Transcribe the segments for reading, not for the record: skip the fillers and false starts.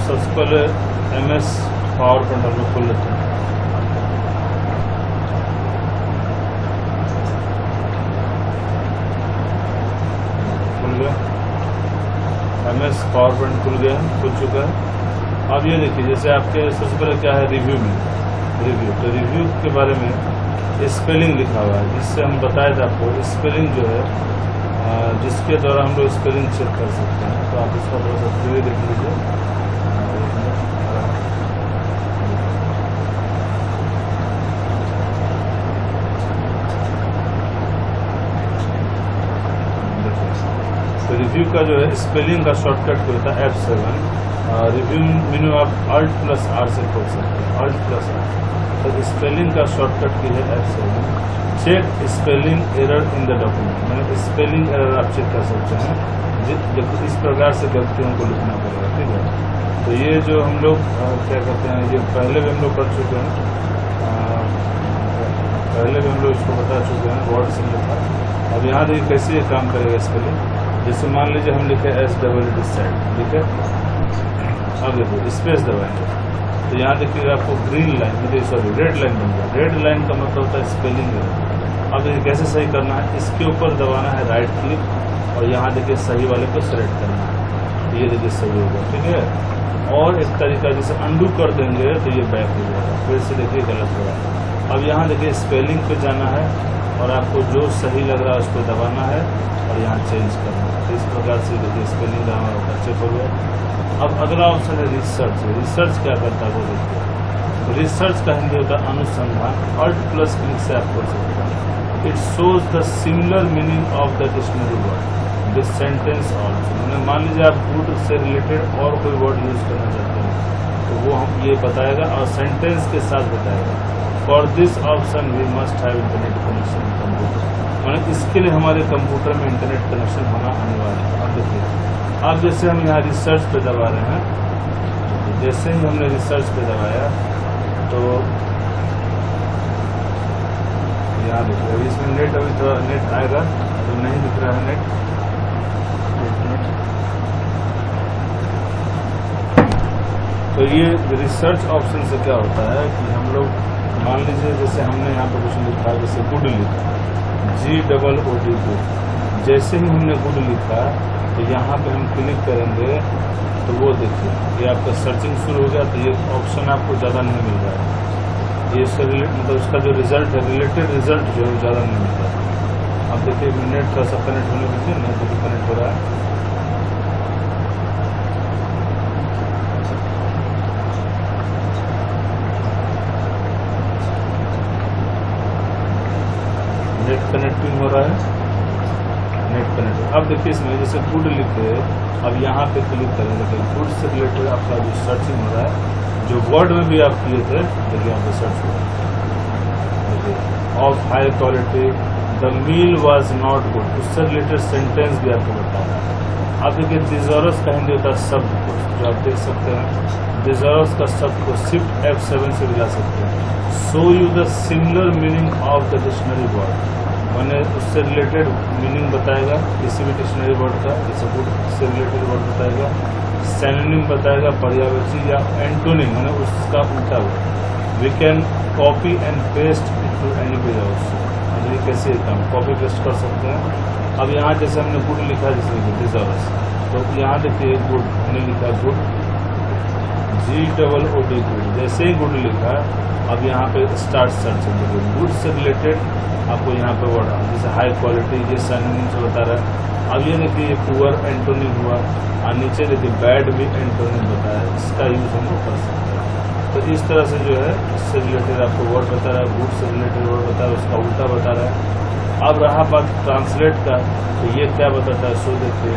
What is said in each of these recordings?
सबसे पहले MS power point हम लोग खोल लेते हैं। खुल गया MS पावर पॉइंट, खुल गया, खुल चुका है। अब ये देखिए, जैसे आपके सबसे पहले क्या है, रिव्यू में रिव्यू, तो रिव्यू के बारे में स्पेलिंग लिखा हुआ है, जिससे हम बताए थे आपको स्पेलिंग जो है, जिसके द्वारा हम लोग स्पेलिंग चेक कर सकते हैं। तो आप इसका थोड़ा सा रिव्यू देख लीजिए। तो रिव्यू का जो है स्पेलिंग का शॉर्टकट जो होता है F7। रिव्यू मेन्यू आप Alt+R से खोल सकते हैं, Alt+R। तो स्पेलिंग का शॉर्टकट की है F7। Check spelling error in the document, मैंने स्पेलिंग एरर आप चेक कर सकते हैं, इस प्रकार से गलतियों को लिखना पड़ेगा, ठीक है। तो ये जो हम लोग क्या कहते हैं, ये पहले भी हम लोग कर चुके हैं, पहले भी हम लोग इसको बता चुके हैं, वर्ड से लिखा। अब यहाँ देखिए कैसे ये काम करेगा स्पेलिंग। जैसे मान लीजिए हम लिखे SWD सेट, ठीक है। अब देखो स्पेस दबाएंगे तो यहाँ देखिएगा आपको ग्रीन लाइन, मतलब सॉरी रेड लाइन बन गया। रेड लाइन का मतलब होता है स्पेलिंग एरर। अब ये कैसे सही करना है, इसके ऊपर दबाना है राइट क्लिक और यहाँ देखिए सही वाले को सेलेक्ट करना है, ये देखिए सही होगा, ठीक है। और एक तरीका जैसे अंडू कर देंगे तो ये बैक हो जाएगा, फिर से देखिए गलत हो रहा है। अब यहाँ देखिए स्पेलिंग पे जाना है और आपको जो सही लग रहा है उसको दबाना है और यहाँ चेंज करना है। तो इस प्रकार से देखिए स्पेलिंग का हमारा चेक हो गया। अब अगला ऑप्शन है रिसर्च। रिसर्च क्या करता है वो देखिए। रिसर्च का हिंदी होता है अनुसंधान। Alt+ क्लिक से आप कर सकते हैं। It shows the similar meaning of the dictionary word this sentence also. मैंने मान लीजिए आप गुड से रिलेटेड और कोई वर्ड यूज करना चाहते हैं तो वो हम ये बताएगा और सेंटेंस के साथ बताएगा। For this option we must have internet connection computer, मैंने इसके लिए हमारे कंप्यूटर में इंटरनेट कनेक्शन होना अनिवार्य है। अब देखिए, अब जैसे हम यहाँ रिसर्च पे दबा रहे हैं, जैसे ही हमने रिसर्च पे दबाया तो यहाँ देखिए अभी इसमें नेट, अभी थोड़ा नेट आएगा तो नहीं दिख रहा है नेट। तो ये रिसर्च ऑप्शन से क्या होता है कि हम लोग मान लीजिए जैसे हमने यहाँ पर कुछ लिखा, जैसे गुड लिखा, GOOD गुड। जैसे ही हमने गुड लिखा तो यहाँ पे हम क्लिक करेंगे तो वो देखिए ये आपका सर्चिंग शुरू हो गया। तो ये ऑप्शन आपको ज़्यादा नहीं मिल रहा है, ये इससे मतलब उसका जो रिजल्ट है, रिलेटेड रिजल्ट जो है ज़्यादा नहीं मिल रहा है। अब देखिए नेट थोड़ा सा कनेक्ट होने दीजिए, नेट भी कनेक्ट हो रहा है। नेट कनेक्टिंग हो रहा है, नेट कनेक्ट। अब देखिए इसमें जैसे गुड लिखे, अब यहाँ पे क्लिक करें, देखिए गुड से रिलेटेड आपका जो सर्चिंग हो रहा है, जो वर्ड में भी आप किए थे देखिए यहाँ पे सर्च हो रहा है। देखिए of high quality the meal was not good, उससे रिलेटेड सेंटेंस भी आपको बताया है। अब देखिए डिजॉर्स का हिंदी होता है शब्द को, जो आप देख सकते हैं डिजॉर्स का शब्द को शिफ्ट F7 से मिला सकते हैं। Show you the similar meaning of the dictionary word, मैंने उससे रिलेटेड मीनिंग बताएगा किसी भी डिक्शनरी वर्ड का, जैसे गुड से रिलेटेड वर्ड बताएगा, सिनोनिम बताएगा, पर्यायवाची या एंटोनिम मैंने उसका उल्टा हुआ। We can copy and paste to any page also. ये कैसे काम कॉपी पेस्ट कर सकते हैं। अब यहाँ जैसे हमने गुड लिखा, जैसे डिजॉर्स, तो यहाँ देखिए गुड हमने लिखा गुड GOOD गुड। जैसे ही गुड लिखा अब यहाँ पे स्टार्ट सर्च है, गुड से रिलेटेड आपको यहाँ पे वर्ड जैसे हाई क्वालिटी, ये सिनोनिम से बता रहा है। अब ये देखिए ये पुअर एंटोनिम हुआ और नीचे देखिए बैड भी एंटोनिम बताया, इसका यूज हम लोग कर सकते हैं। तो इस तरह से जो है इससे रिलेटेड आपको वर्ड बता रहा है, गुड से रिलेटेड वर्ड बता रहा है, उसका उल्टा बता रहा है। अब रहा बात ट्रांसलेट का, तो ये क्या बताता है, सो देखिए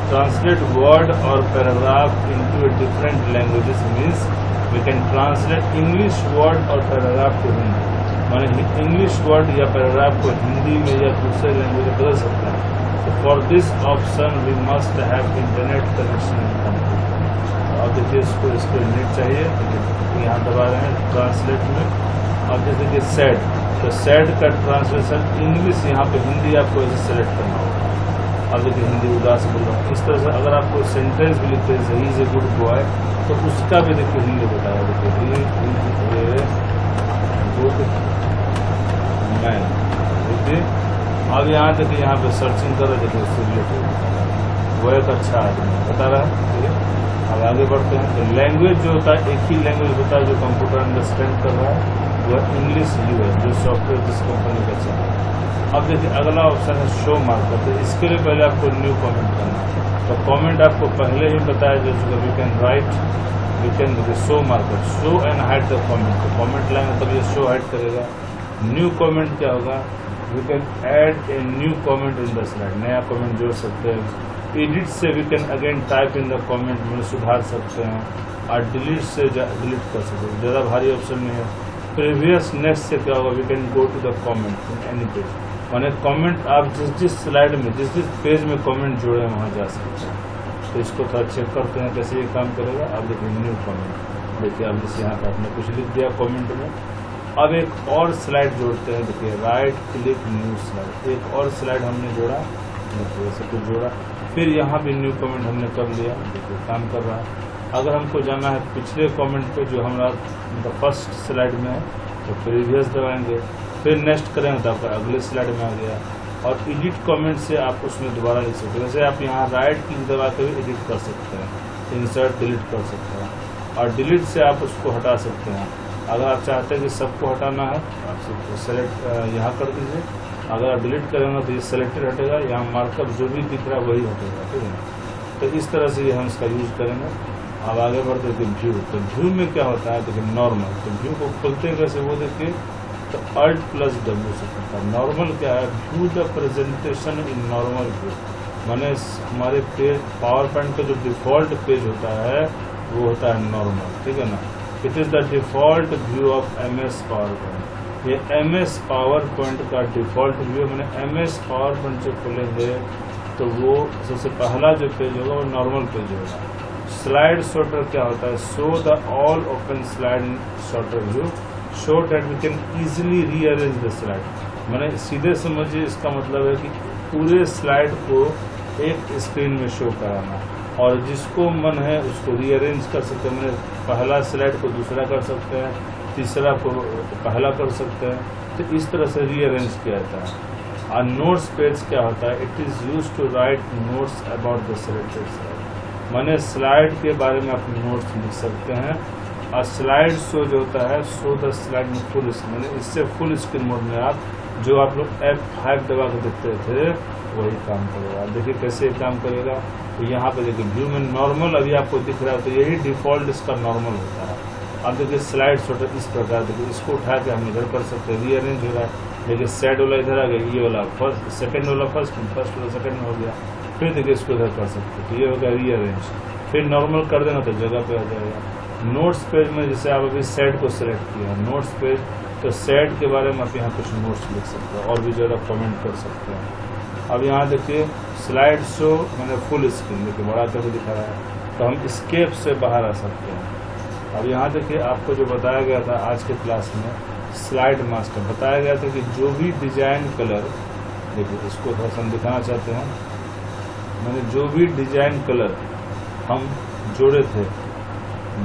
ट्रांसलेट वर्ड और paragraph into different languages means we can translate English word और पैराग्राफ को हिंदी, माने इंग्लिश वर्ड या पैराग्राफ को हिंदी में या दूसरे लैंग्वेज में बदल सकते हैं। तो for this option we must have internet connection in computer. अब देखिए इसको इस पर नेट चाहिए, तो यहाँ दबा रहे हैं ट्रांसलेट में। अब जैसे कि सैड, तो सैड का ट्रांसलेशन इंग्लिश यहाँ पे हिंदी आपको ऐसे सेलेक्ट करना होगा। अब देखिए हिंदी उदास बोल रहा हूँ। इस तरह से अगर आपको सेंटेंस भी लिखते हैं he is a good boy, तो उसका भी देखिए हिंदी बताया। देखिए he is a good man. देखिए अब यहाँ देखिए यहाँ पे सर्चिंग कर रहे, देखिए उससे रिलेटेड वो एक अच्छा आदमी बता रहा है। ठीक है, अब आगे बढ़ते हैं। तो लैंग्वेज जो होता है एक ही लैंग्वेज होता है जो कंप्यूटर अंडरस्टैंड कर रहा है, वह इंग्लिश यूएस जो सॉफ्टवेयर जिस कंपनी का चल रहा है। अब देखिए अगला ऑप्शन है शो मार्कर। तो इसके लिए पहले आपको न्यू कमेंट करना है। तो कमेंट आपको पहले ही बताया जा चुका, we can write, we can show marker, show and hide the comment. तो कमेंट लाएंगे तब ये शो हाइड करेगा। न्यू कमेंट क्या होगा, we can add a new comment in the slide, नया कमेंट जोड़ सकते हैं। एडिट से we can again type in the comment में सुधार सकते हैं। और डिलीट से डिलीट कर सकते हैं, ज़्यादा भारी ऑप्शन नहीं है। प्रीवियस नेक्स्ट से क्या होगा, we can go to the comment in any page, माने कमेंट आप जिस स्लाइड में जिस पेज में कमेंट जोड़े हैं वहाँ जा सकते हैं। तो इसको थोड़ा चेक करते हैं कैसे ये काम करेगा। अब देखिए न्यू कमेंट, देखिए अब जैसे यहाँ पर आपने कुछ लिख दिया कमेंट में। अब एक और स्लाइड जोड़ते हैं। देखिए राइट क्लिक न्यू स्लाइड, एक और स्लाइड हमने जोड़ा, देखिए ऐसे कुछ जोड़ा। फिर यहाँ भी न्यू कमेंट हमने कर लिया, देखिए काम कर रहा है। अगर हमको जाना है पिछले कमेंट पे जो हमारा मतलब फर्स्ट स्लाइड में है, तो प्रीवियस दबाएंगे, फिर नेक्स्ट करेंगे तो आपका अगले स्लाइड में आ गया। और एडिट कमेंट से आप उसमें दोबारा लिख सकते हैं। वैसे आप यहाँ राइट क्लिक दबा के भी एडिट कर सकते हैं, इंसर्ट डिलीट कर सकते हैं। और डिलीट से आप उसको हटा सकते हैं। अगर आप चाहते हैं कि सबको हटाना है, आप सबको सेलेक्ट यहाँ कर दीजिए। अगर आप डिलीट करेंगे तो ये सेलेक्टेड हटेगा, यहाँ मार्कअप जो भी दिख रहा है वही हटेगा। ठीक है, तो इस तरह से ये हम इसका यूज करेंगे। अब आगे बढ़ते हैं व्यू। तो व्यू में क्या होता है, देखिए नॉर्मल। तो व्यू को खोलते हैं कैसे वो देखिए, तो Alt+W से खोलता है। नॉर्मल क्या है, view the presentation in normal view, माने हमारे पेज पावर पॉइंट का जो डिफॉल्ट पेज होता है वो होता है नॉर्मल। ठीक है ना, it is the default view of MS power point. ये MS पावर पॉइंट का डिफॉल्ट व्यू, मैंने MS पावर पॉइंट जो खोलेंगे तो वो सबसे पहला जो पेज होगा वो नॉर्मल पेज होगा। स्लाइड शॉर्टर क्या होता है, show the all open slide in sorter view, so that we can easily rearrange the slide. मैंने सीधे समझिए इसका मतलब है कि पूरे स्लाइड को एक स्क्रीन में शो कराना, और जिसको मन है उसको रीअरेंज कर सकते हैं। मैंने पहला स्लाइड को दूसरा कर सकते हैं, तीसरा को पहला कर सकते हैं। तो इस तरह से रीअरेंज किया जाता है। और नोट्स पेज क्या होता है, it is use to write notes about the selected slide, माने स्लाइड के बारे में आप नोट्स लिख सकते हैं। और स्लाइड शो जो होता है, शो द स्लाइड में फुल स्क्रीन, मैंने इससे फुल स्क्रीन मोड में आप जो आप लोग F5 दबा के देखते थे वही काम करेगा। देखिए कैसे काम करेगा। तो यहाँ पे देखिए व्यू में नॉर्मल अभी आपको दिख रहा है, तो यही डिफॉल्ट इसका नॉर्मल होता है। अब देखिए स्लाइड शॉर्टर इस प्रकार, देखिए इसको उठा के हम इधर कर सकते हैं, रीअरेंज हो रहा है। देखिए सेट वाला इधर आ गया, ये वाला फर्स्ट, सेकंड वाला फर्स्ट वाला सेकंड में हो गया। फिर देखिए इसको इधर कर सकते हैं, तो ये हो गया रीअरेंज। फिर नॉर्मल कर देना तो जगह पे आ जाएगा। नोट्स पेज में जैसे आप अभी सेट को सिलेक्ट किया, नोट्स पेज, तो सेट के बारे में आप यहाँ कुछ नोट्स लिख सकते हैं और भी ज़्यादा कमेंट कर सकते हैं। अब यहाँ देखिए स्लाइड शो मैंने फुल स्क्रीन देखिए बड़ा करके दिखा रहा है, तो हम स्केप से बाहर आ सकते हैं। अब यहाँ देखिए आपको जो बताया गया था आज के क्लास में, स्लाइड मास्टर बताया गया था कि जो भी डिजाइन कलर, देखिए इसको थोड़ा सा हम दिखाना चाहते हैं, मैंने जो भी डिजाइन कलर हम जोड़े थे,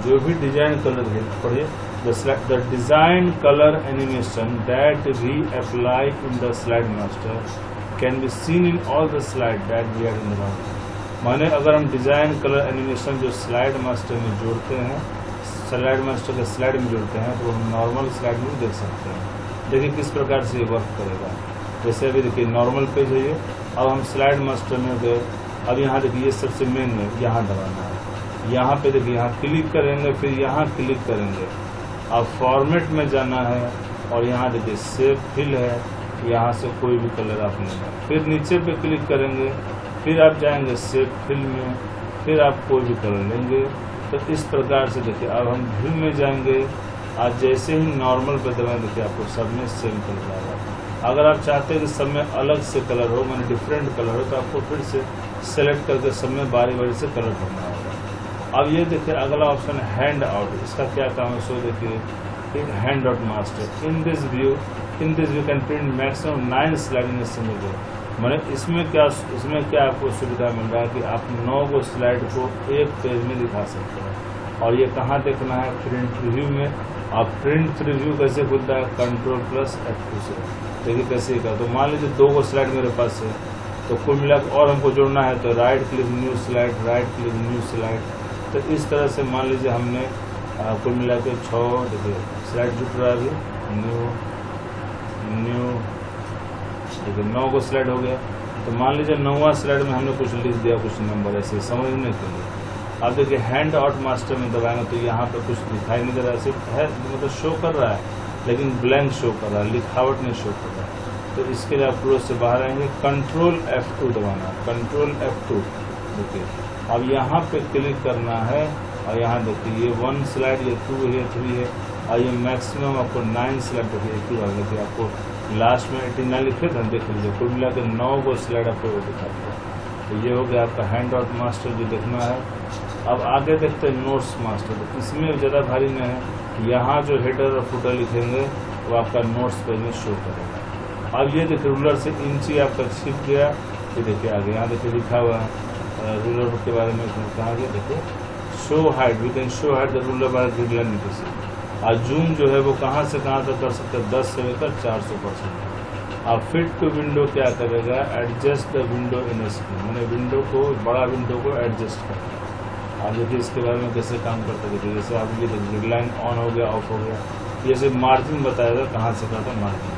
जो भी डिजाइन कलर थे, पढ़िए, the design colour animation that we apply in the slide master can be seen in all the slide that we are in the. माने अगर हम डिजाइन कलर एनिमेशन जो स्लाइड मास्टर में जोड़ते हैं, स्लाइड मास्टर के स्लाइड में जोड़ते हैं, तो हम नॉर्मल स्लाइड में देख सकते हैं। देखिए किस प्रकार से ये वर्क करेगा। जैसे अभी देखिए नॉर्मल पेज है ये, अब हम स्लाइड मास्टर में गए, अब यहाँ देखिए ये सबसे मेन में यहाँ दबाना है, यहाँ पे देखिए यहाँ क्लिक करेंगे, फिर यहाँ क्लिक करेंगे, अब फॉर्मेट में जाना है, और यहाँ देखिए सेव फिल है, यहाँ से कोई भी कलर आप लेंगे, फिर नीचे पे क्लिक करेंगे, फिर आप जाएंगे सेव फिल में, फिर आप कोई भी कलर लेंगे। तो इस प्रकार से देखिए अब हम व्यू में जाएंगे, आज जैसे ही नॉर्मल पे दबाएं देखिए आपको सब में सेम कलर आएगा। अगर आप चाहते हैं कि सब में अलग से कलर हो, मैंने डिफरेंट कलर हो, तो आपको फिर से सेलेक्ट करके सब में बारी बारी से कलर भरना होगा। अब ये देखिए अगला ऑप्शन है हैंड आउट, इसका क्या काम है, सो देखिए hand out master in this view can print maximum 9 slide in a single view. मैंने इसमें क्या आपको सुविधा मिल रहा है कि आप 9 को स्लाइड को एक पेज में दिखा सकते हैं। और ये कहाँ देखना है? प्रिंट प्रीव्यू में। आप प्रिंट प्रीव्यू कैसे खुलता है? Ctrl+F2 से। देखिए कैसे का, तो मान लीजिए 2 को स्लाइड मेरे पास है, तो कुल मिला और हमको जोड़ना है तो right click new slide, right click new slide. तो इस तरह से मान लीजिए हमने कुल मिला के 6 देखिए स्लाइड जुट रहा है अभी, न्यू देखिए 9 को स्लाइड हो गया। तो मान लीजिए 9वां स्लाइड में हमने कुछ लिख दिया, कुछ नंबर ऐसे समझने के लिए। अब देखिए हैंड आउट मास्टर में दबाएंगे तो यहाँ पे कुछ दिखाई नहीं दे रहा है, सिर्फ है मतलब शो कर रहा है लेकिन ब्लैंक शो कर रहा है, लिखावट नहीं शो कर रहा है। तो इसके लिए आप क्लोज से बाहर आएंगे, Ctrl+F2 दबाना, Ctrl+F2 देखिए। अब यहाँ पे क्लिक करना है और यहाँ देखिए ये 1 स्लाइड, ये 2 है, 3 है और ये मैक्सिमम आपको 9 स्लाइड देखिए एक ही बार देखिए। आपको लास्ट में 89 लिखे थे, देख लीजिए कुल मिला के 9 को स्लाइड आपको दिखा दिया। तो ये हो गया आपका हैंड आउट मास्टर जो देखना है। अब आगे देखते हैं नोट्स मास्टर। तो इसमें ज़्यादा भारी नहीं है, यहाँ जो हेडर और फुटर लिखेंगे वो आपका नोट्स पेज में शो करेगा। अब ये देखिए रूलर से इंची आपका छिप गया, ये देखिए आगे यहाँ देखिए लिखा हुआ है रूलर के बारे में कहा गया, देखिए show height, we can show height the ruler by gridline indices. और जूम जो है वो कहाँ से कहाँ तक कर सकते हैं? 10 से लेकर 400%। अब फिट टू विंडो क्या करेगा? Adjust the window in screen, मैंने विंडो को, बड़ा विंडो को एडजस्ट करेगा। आप देखिए इसके बारे में कैसे काम करते देखिए। जैसे आप ये ग्रिडलाइन ऑन हो गया, ऑफ हो गया, ये से मार्जिन बताएगा कहाँ से कहाँ तक मार्जिन।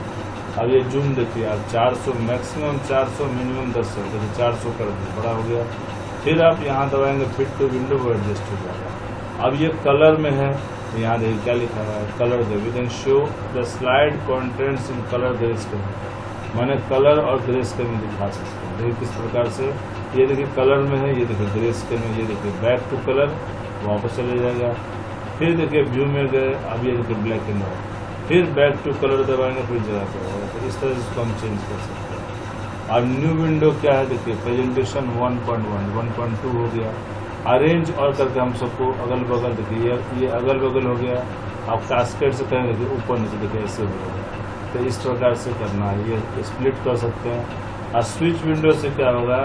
अब ये जूम देखिए आप 400 मैक्सिमम 400 मिनिमम 10 है, जैसे 400 कर दिया, बड़ा हो गया। फिर आप यहाँ दबाएंगे फिट टू विंडो, वो एडजस्ट हो जाएगा। अब ये कलर में है, यहाँ देखिए क्या लिखा हुआ है, कलर दे, we can show the slide contents in colour grey scale, मैंने कलर और ग्रे स्केल में दिखा सकते हैं। देखिए किस प्रकार से, ये देखिए कलर में है, ये देखिए ग्रे स्केल में, ये देखिए बैक टू कलर वापस चले जाएगा। फिर देखिए व्यू में गए, अब ये देखिए ब्लैक एंड व्हाइट, फिर बैक टू कलर दबाएंगे फिर जगह पर होगा। तो इस तरह से इसको हम चेंज कर सकते हैं। अब न्यू विंडो क्या है देखिए, प्रेजेंटेशन 1.1, 1.2 हो गया। अरेंज और करके हम सबको अगल बगल देखिए, ये अगल बगल हो गया। आप कास्केट से करेंगे देखिए ऊपर नीचे देखिए ऐसे हो गया। तो इस प्रकार से करना है, ये स्प्लिट कर सकते हैं। और स्विच विंडो से क्या होगा,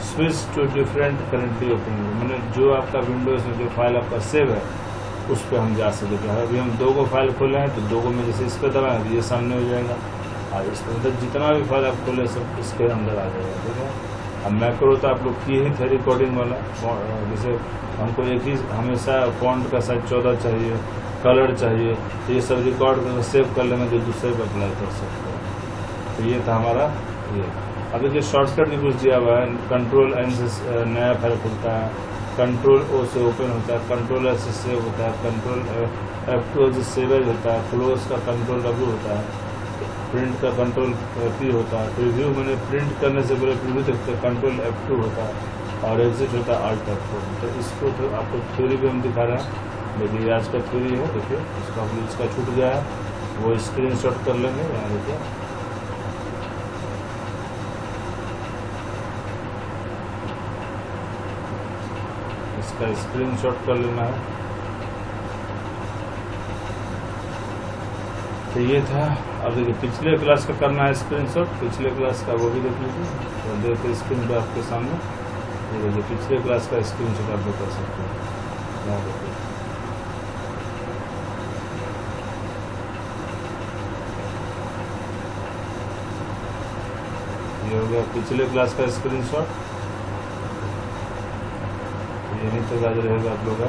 switch to different currently open, मैंने जो आपका विंडोज में जो फाइल आपका सेव है उस पर हम जा सकते हैं। अभी हम 2 को फाइल खोले हैं तो 2 को में जैसे इस पर दबाएंगे ये सामने हो जाएगा और इस पर मतलब जितना भी फाइल आप खोले सब इसके अंदर आ जाएगा, ठीक है। अब मैक्रो तो आप लोग किए ही थे रिकॉर्डिंग वाला, जैसे हमको एक ही हमेशा फॉन्ट का साइज 14 चाहिए, कलर चाहिए, तो ये सब रिकॉर्ड कर सेव कर लेंगे जो दूसरे पर अप्लाई कर सकते हैं। तो ये था हमारा ये। अब देखिए शॉर्टकट भी कुछ दिया हुआ है, Ctrl+N से नया फाइल खुलता है, Ctrl+O से ओपन होता है, Ctrl+S से सेव होता है, Ctrl+F2 से सेवेज होता है, क्लोज का Ctrl+W होता है, प्रिंट का Ctrl+P होता है, प्रीव्यू मैंने प्रिंट करने से पहले प्रीव्यू देखते हैं Ctrl+F2 होता है और एग्जिट होता है Alt+F4। तो इसको तो आपको थ्योरी भी हम दिखा रहे हैं। देखिए आज का थ्योरी है, देखिए इसका छूट गया है, वो स्क्रीनशॉट कर लेंगे। यहाँ देखिए इसका स्क्रीनशॉट कर लेना है। तो ये था। अब देखिए पिछले क्लास का करना है स्क्रीनशॉट, पिछले क्लास का वो भी देख लीजिए। तो देखिए स्क्रीन पे आपके सामने ये देखिए पिछले क्लास का स्क्रीनशॉट आप कर सकते हैं। यहाँ देखिए ये हो गया पिछले क्लास का स्क्रीनशॉट, यहीं तक आज रहेगा आप लोग का।